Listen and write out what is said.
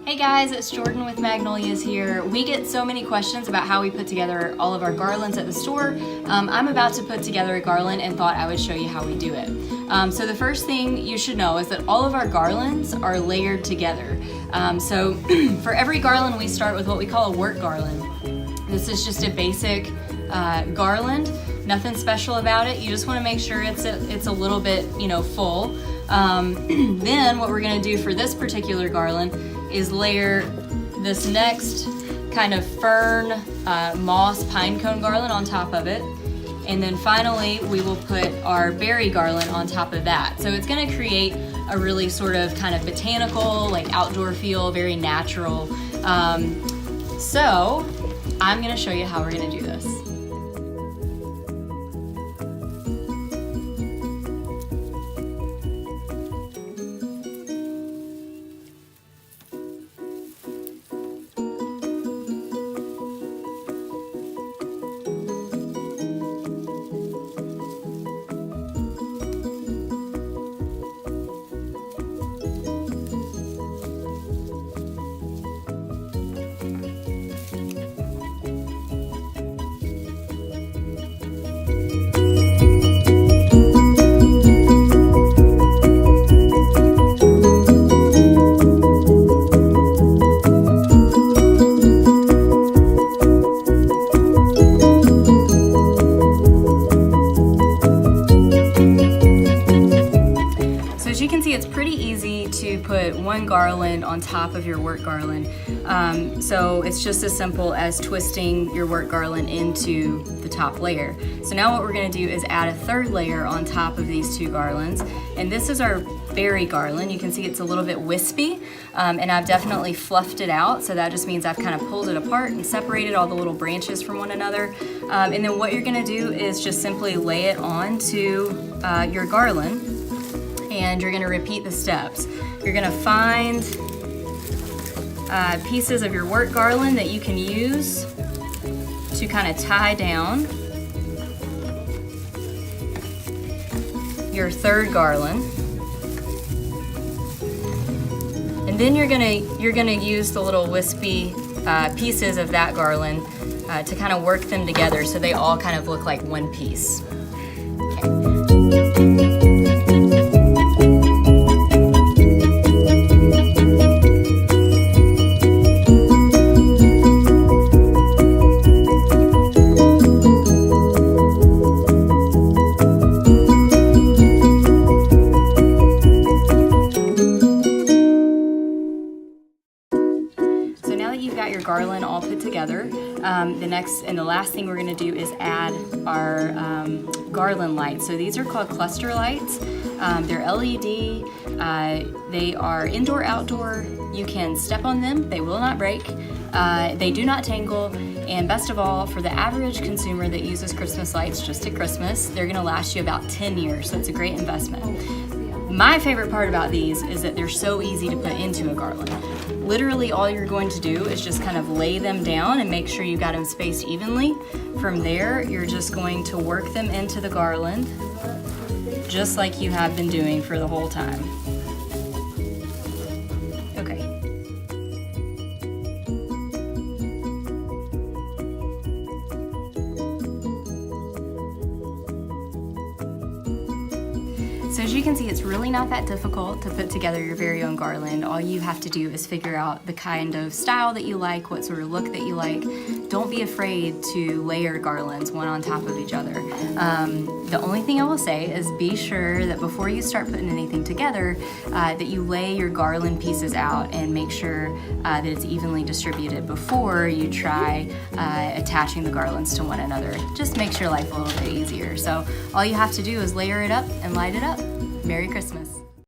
Hey guys, it's Jordan with Magnolias here. We get so many questions about how we put together all of our garlands at the store. I'm about to put together a garland and thought I would show you how we do it. So the first thing you should know is that all of our garlands are layered together. So for every garland we start with what we call a work garland. This is just a basic garland, nothing special about it. You just want to make sure it's a little bit, full. Then what we're going to do for this particular garland is layer this next kind of fern, moss, pine cone garland on top of it. And then finally, we will put our berry garland on top of that. So it's gonna create a really sort of kind of botanical, like outdoor feel, very natural. So I'm gonna show you how we're gonna do this. You can see it's pretty easy to put one garland on top of your work garland. So it's just as simple as twisting your work garland into the top layer. So now what we're going to do is add a third layer on top of these two garlands. And this is our berry garland. You can see it's a little bit wispy, and I've definitely fluffed it out. So that just means I've kind of pulled it apart and separated all the little branches from one another. And then what you're going to do is just simply lay it onto your garland. And you're gonna repeat the steps. You're gonna find pieces of your work garland that you can use to kind of tie down your third garland. And then you're gonna use the little wispy pieces of that garland to kind of work them together so they all kind of look like one piece. Okay. You've got your garland all put together. The next and the last thing we're going to do is add our garland lights. So these are called cluster lights. They're LED. They are indoor, outdoor. You can step on them. They will not break. They do not tangle. And best of all, for the average consumer that uses Christmas lights just at Christmas, they're going to last you about 10 years. So it's a great investment. My favorite part about these is that they're so easy to put into a garland. Literally all you're going to do is just kind of lay them down and make sure you've got them spaced evenly. From there, you're just going to work them into the garland, just like you have been doing for the whole time. Okay. So as you can see, it's really not that difficult to put together your very own garland. All you have to do is figure out the kind of style that you like, what sort of look that you like. Don't be afraid to layer garlands one on top of each other. The only thing I will say is be sure that before you start putting anything together, that you lay your garland pieces out and make sure that it's evenly distributed before you try attaching the garlands to one another. Just makes your life a little bit easier. So all you have to do is layer it up and light it up. Merry Christmas.